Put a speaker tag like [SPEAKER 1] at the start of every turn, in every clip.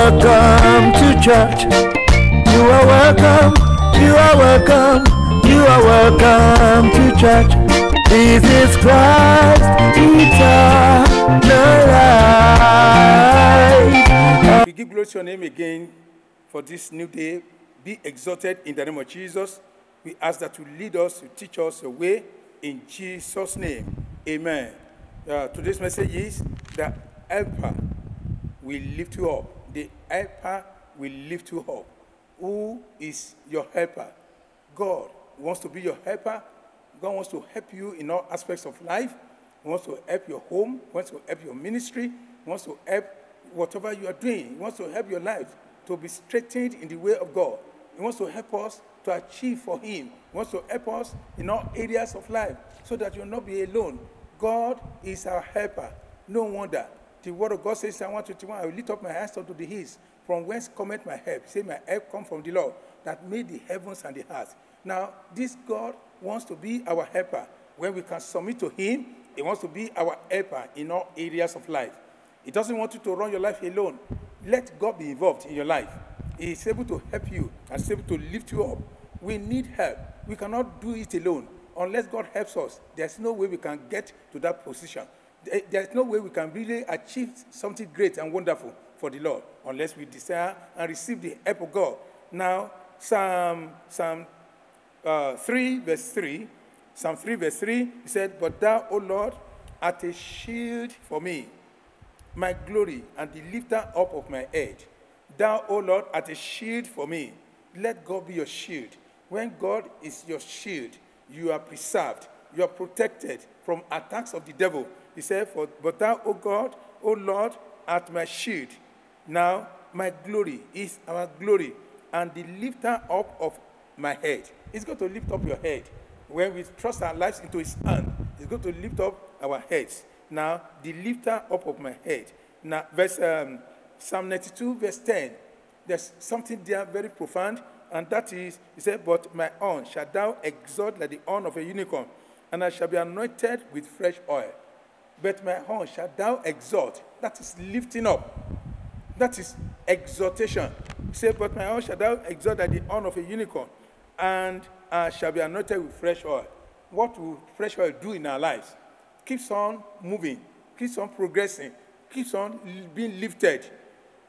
[SPEAKER 1] welcome to church. You are welcome. You are welcome. You are welcome to church. This is Christ eternal life.
[SPEAKER 2] We give glory to your name again for this new day. Be exalted in the name of Jesus. We ask that you lead us, you teach us your way in Jesus' name. Amen. Today's message is the helper will lift you up. The helper will lift you up. Who is your helper? God wants to be your helper. God wants to help you in all aspects of life. He wants to help your home. He wants to help your ministry. He wants to help whatever you are doing. He wants to help your life to be straightened in the way of God. He wants to help us to achieve for him. He wants to help us in all areas of life so that you will not be alone. God is our helper. No wonder. The word of God says, Psalm 121, I will lift up my eyes unto the hills. From whence cometh my help? Say, my help come from the Lord that made the heavens and the earth. Now, this God wants to be our helper. When we can submit to him, he wants to be our helper in all areas of life. He doesn't want you to run your life alone. Let God be involved in your life. He is able to help you and is able to lift you up. We need help. We cannot do it alone. Unless God helps us, there's no way we can get to that position. There's no way we can really achieve something great and wonderful for the Lord unless we desire and receive the help of God. Now, Psalm 3, verse 3, he said, but thou, O Lord, art a shield for me, my glory and the lifter up of my head. Thou, O Lord, art a shield for me. Let God be your shield. When God is your shield, you are preserved. You are protected from attacks of the devil. He said, but thou, O God, O Lord, art my shield. Now, my glory is our glory and the lifter up of my head. He's going to lift up your head. When we trust our lives into his hand, he's going to lift up our heads. Now, the lifter up of my head. Now, Psalm 92, verse 10. There's something there very profound, and that is, he said, but my horn shalt thou exalt like the horn of a unicorn, and I shall be anointed with fresh oil. But my horn shalt thou exalt. That is lifting up. That is exaltation. He said, but my horn shalt thou exalt like the horn of a unicorn, and I shall be anointed with fresh oil. What will fresh oil do in our lives? Keeps on moving, keeps on progressing, keeps on being lifted,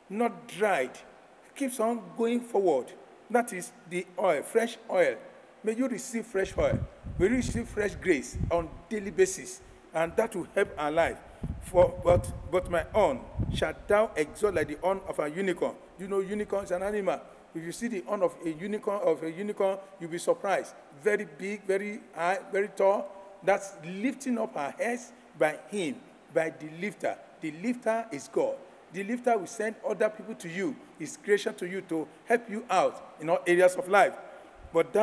[SPEAKER 2] not dried, keeps on going forward. That is the oil, fresh oil. May you receive fresh oil. May you receive fresh grace on daily basis, and that will help our life. But my horn shalt thou exalt like the horn of a unicorn. You know, unicorn is an animal. If you see the horn of a unicorn, you'll be surprised. Very big, very high, very tall. That's lifting up our heads by him, by the lifter. The lifter is God. The lifter will send other people to you, his creation to you, to help you out in all areas of life. But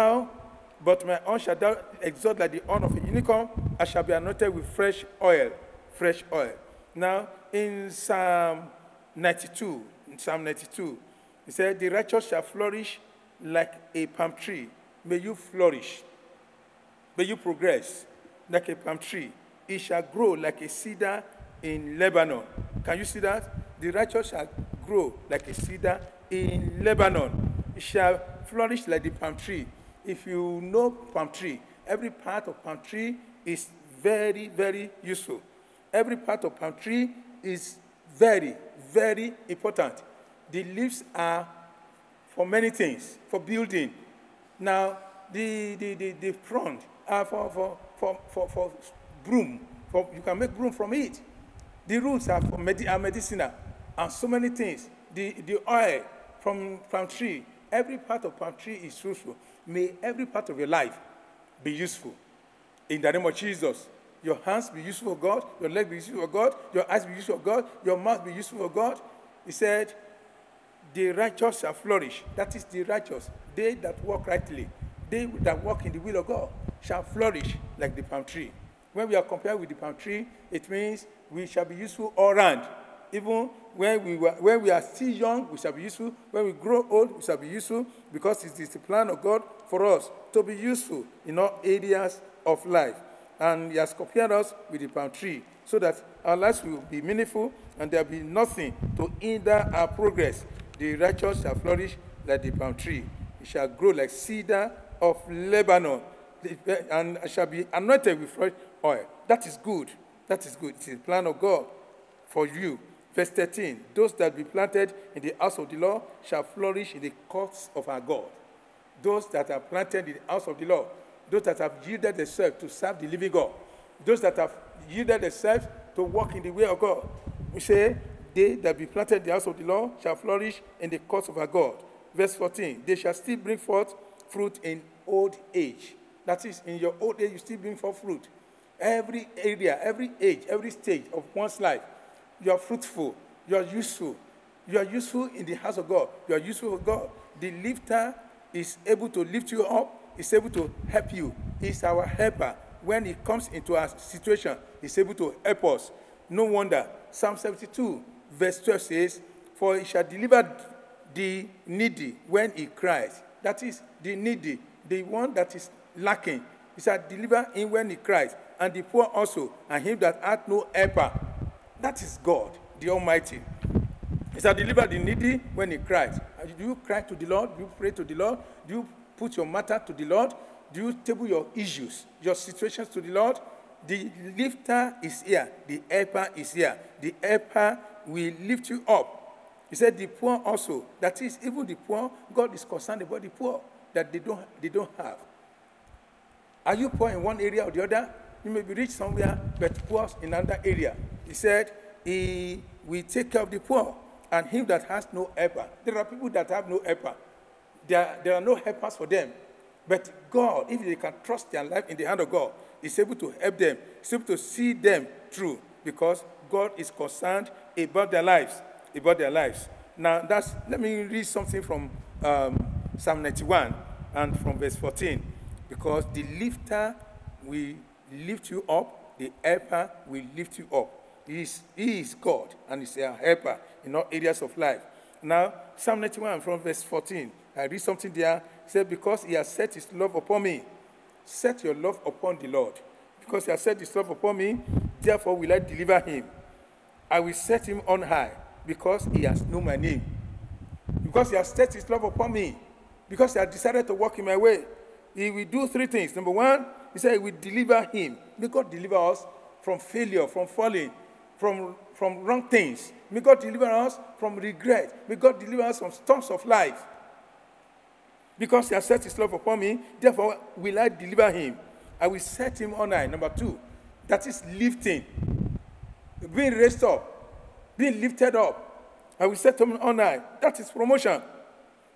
[SPEAKER 2] my horn shall thou exalt like the horn of a unicorn, I shall be anointed with fresh oil. Fresh oil. Now, in Psalm 92, he said, the righteous shall flourish like a palm tree. May you flourish. May you progress like a palm tree. It shall grow like a cedar in Lebanon. Can you see that? The righteous shall grow like a cedar in Lebanon. It shall flourish like the palm tree. If you know palm tree, every part of palm tree is very, very useful. Every part of palm tree is very, very important. The leaves are for many things, for building. Now, the frond are for broom. You can make broom from it. The roots are for medicinal, and so many things. The oil from palm tree, every part of palm tree is useful. May every part of your life be useful. In the name of Jesus. Your hands be useful for God, your legs be useful for God, your eyes be useful for God, your mouth be useful for God. He said, the righteous shall flourish. That is the righteous. They that walk rightly, they that walk in the will of God, shall flourish like the palm tree. When we are compared with the palm tree, it means we shall be useful all around. Even when we are still young, we shall be useful. When we grow old, we shall be useful, because it is the plan of God for us to be useful in all areas of life. And he has compared us with the palm tree so that our lives will be meaningful and there will be nothing to hinder our progress. The righteous shall flourish like the palm tree. It shall grow like cedar of Lebanon, and shall be anointed with fresh oil. That is good. That is good. It is the plan of God for you. Verse 13, those that be planted in the house of the Lord shall flourish in the courts of our God. Those that are planted in the house of the Lord, those that have yielded themselves to serve the living God, those that have yielded themselves to walk in the way of God. We say, they that be planted in the house of the Lord shall flourish in the courts of our God. Verse 14, they shall still bring forth fruit in old age. That is, in your old age, you still bring forth fruit. Every area, every age, every stage of one's life, you are fruitful, you are useful. You are useful in the house of God. You are useful for God. The lifter is able to lift you up, is able to help you. He's our helper. When he comes into our situation, he's able to help us. No wonder. Psalm 72, verse 12 says, for he shall deliver the needy when he cries. That is, the needy, the one that is lacking. He shall deliver him when he cries, and the poor also, and him that hath no helper. That is God, the Almighty. He shall deliver the needy when he cries. Do you cry to the Lord? Do you pray to the Lord? Do you put your matter to the Lord? Do you table your issues, your situations to the Lord? The lifter is here. The helper is here. The helper will lift you up. He said, the poor also. That is, even the poor, God is concerned about the poor that they don't have. Are you poor in one area or the other? You may be rich somewhere, but poor in another area. He said, he will take care of the poor and him that has no helper. There are people that have no helper. There are no helpers for them. But God, if they can trust their life in the hand of God, is able to help them. He's able to see them through because God is concerned about their lives. About their lives. Now, let me read something from Psalm 91 and from verse 14. Because the lifter will lift you up, the helper will lift you up. He is God, and he's a helper in all areas of life. Now, Psalm 91 from verse 14. I read something there. It said, because he has set his love upon me. Set your love upon the Lord. Because he has set his love upon me, therefore will I deliver him. I will set him on high, because he has known my name. Because he has set his love upon me. Because he has decided to walk in my way. He will do three things. Number one, he said he will deliver him. May God deliver us from failure, from falling, from wrong things. May God deliver us from regret. May God deliver us from storms of life. Because he has set his love upon me, therefore will I deliver him. I will set him on high. Number two, that is lifting. Being raised up, being lifted up. I will set him on high. That is promotion.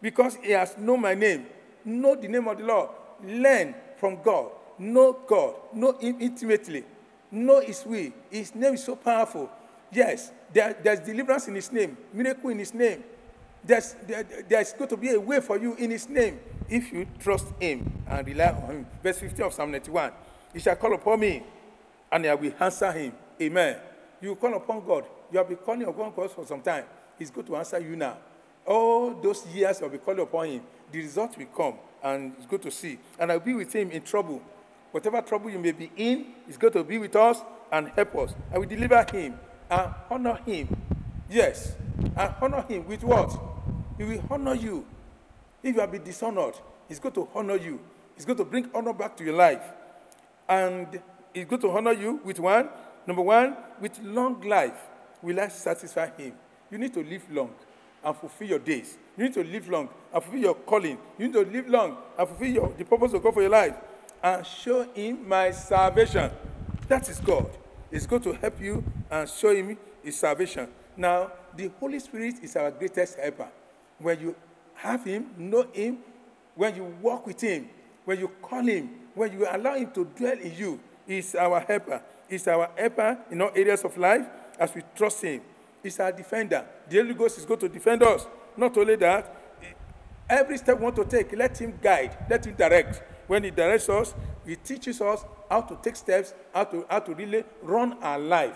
[SPEAKER 2] Because he has known my name. Know the name of the Lord. Learn from God. Know God. Know him intimately. Know his will. His name is so powerful. Yes, there's deliverance in his name. Miracle in his name. There's going to be a way for you in his name if you trust him and rely on him. Verse 15 of Psalm 91. He shall call upon me, and I will answer him. Amen. You call upon God. You have been calling upon God for some time. He's going to answer you now. All those years you'll be calling upon him, the result will come, and it's good to see. And I'll be with him in trouble. Whatever trouble you may be in, he's going to be with us and help us. I will deliver him and honor him. Yes, and honor him with what? He will honor you. If you have been dishonored, he's going to honor you. He's going to bring honor back to your life. And he's going to honor you with one. Number one, with long life will I satisfy him. You need to live long and fulfill your days. You need to live long and fulfill your calling. You need to live long and fulfill the purpose of God for your life. And show him my salvation. That is God. He's going to help you and show him his salvation. Now, the Holy Spirit is our greatest helper. When you have him, know him, when you walk with him, when you call him, when you allow him to dwell in you, he's our helper. He's our helper in all areas of life as we trust him. He's our defender. The Holy Ghost is going to defend us. Not only that, every step we want to take, let him guide, let him direct. When he directs us, he teaches us how to take steps, how to really run our life.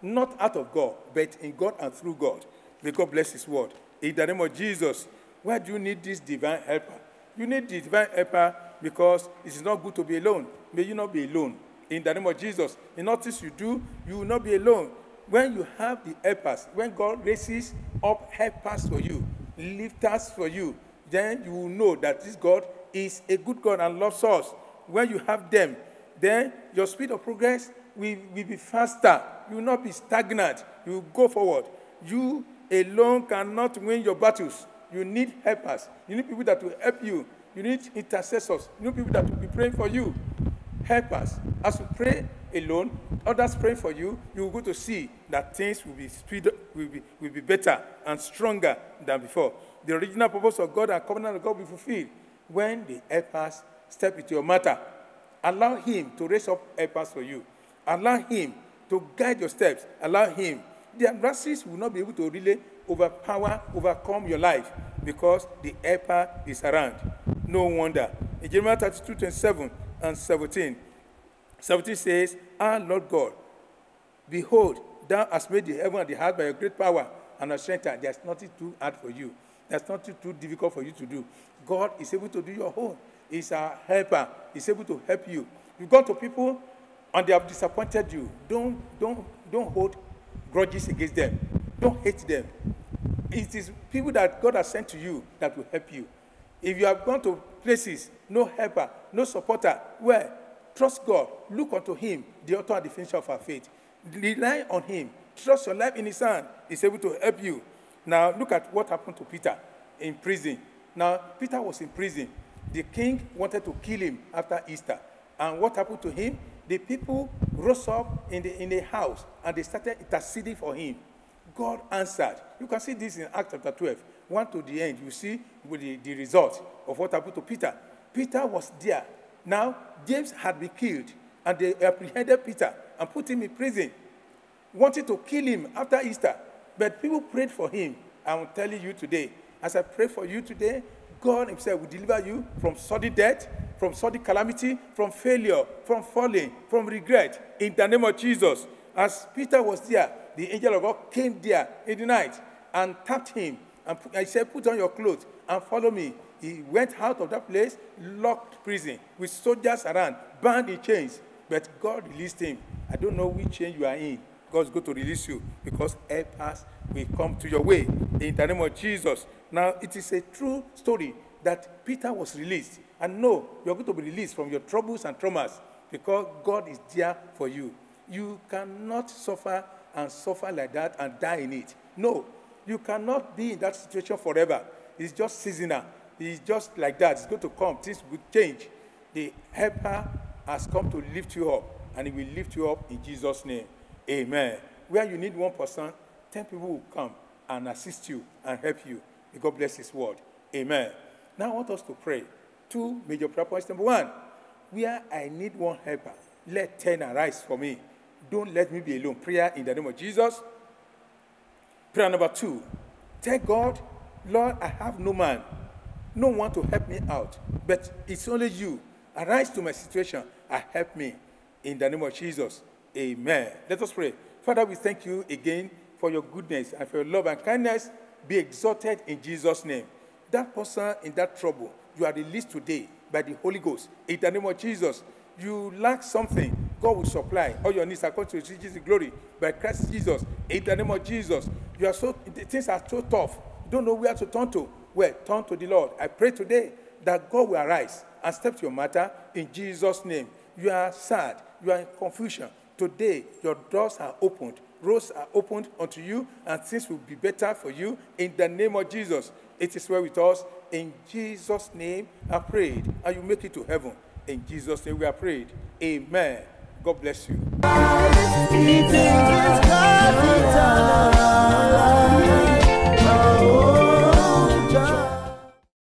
[SPEAKER 2] Not out of God, but in God and through God. May God bless his word. In the name of Jesus, why do you need this divine helper? You need the divine helper because it is not good to be alone. May you not be alone. In the name of Jesus, in all things you do, you will not be alone. When you have the helpers, when God raises up helpers for you, lifters for you, then you will know that this God is a good God and loves us. When you have them, then your speed of progress will be faster. You will not be stagnant. You will go forward. You alone cannot win your battles. You need helpers. You need people that will help you. You need intercessors. You need people that will be praying for you. Helpers. As you pray alone, others praying for you, you will go to see that things will be better and stronger than before. The original purpose of God and covenant of God will be fulfilled when the helpers step into your matter. Allow him to raise up helpers for you. Allow him to guide your steps. Allow him. The adversaries will not be able to really overcome your life because the helper is around. No wonder. In Jeremiah 32:27 and 17 says, "Ah, Lord God, behold, thou hast made the heaven and the earth by your great power and your strength. There's nothing too hard for you. There's nothing too difficult for you to do. God is able to do your own. He's a helper. He's able to help you. You've gone to people and they have disappointed you. Don't hold grudges against them. Don't hate them. It is people that God has sent to you that will help you. If you have gone to places, no helper, no supporter, well, trust God. Look unto him, the author and the finisher of our faith. Rely on him. Trust your life in his hand. He's able to help you. Now, look at what happened to Peter in prison. Now, Peter was in prison. The king wanted to kill him after Easter. And what happened to him? The people rose up in the house and they started interceding for him. God answered. You can see this in Acts chapter 12. 1 to the end, you see with the result of what happened to Peter. Peter was there. Now, James had been killed, and they apprehended Peter and put him in prison, wanted to kill him after Easter. But people prayed for him. I'm telling you today, as I pray for you today, God himself will deliver you from sudden death, from sudden calamity, from failure, from falling, from regret, in the name of Jesus. As Peter was there, the angel of God came there in the night and tapped him. And he said, put on your clothes and follow me. He went out of that place, locked prison, with soldiers around, bound in chains. But God released him. I don't know which chain you are in. God's going to release you because helpers will come to your way in the name of Jesus. Now, it is a true story that Peter was released. And no, you're going to be released from your troubles and traumas because God is there for you. You cannot suffer and suffer like that and die in it. No, you cannot be in that situation forever. It's just seasonal. It's just like that. It's going to come. Things will change. The helper has come to lift you up, and he will lift you up in Jesus' name. Amen. Where you need one person, 10 people will come and assist you and help you. May God bless his word. Amen. Now I want us to pray. 2 major prayer points. Number 1, where I need one helper, let 10 arise for me. Don't let me be alone. Prayer in the name of Jesus. Prayer number 2, tell God, Lord, I have no man, no one to help me out, but it's only you. Arise to my situation and help me in the name of Jesus. Amen. Let us pray. Father, we thank you again for your goodness and for your love and kindness. Be exalted in Jesus' name. That person in that trouble, you are released today by the Holy Ghost. In the name of Jesus, you lack something, God will supply all your needs according to his riches in glory by Christ Jesus. In the name of Jesus, things are so tough. You don't know where to turn to. Well, turn to the Lord. I pray today that God will arise and step to your matter in Jesus' name. You are sad. You are in confusion. Today, your doors are opened. Roads are opened unto you, and things will be better for you in the name of Jesus. It is well with us. In Jesus' name, I prayed, and you make it to heaven. In Jesus' name, we are prayed. Amen. God bless you.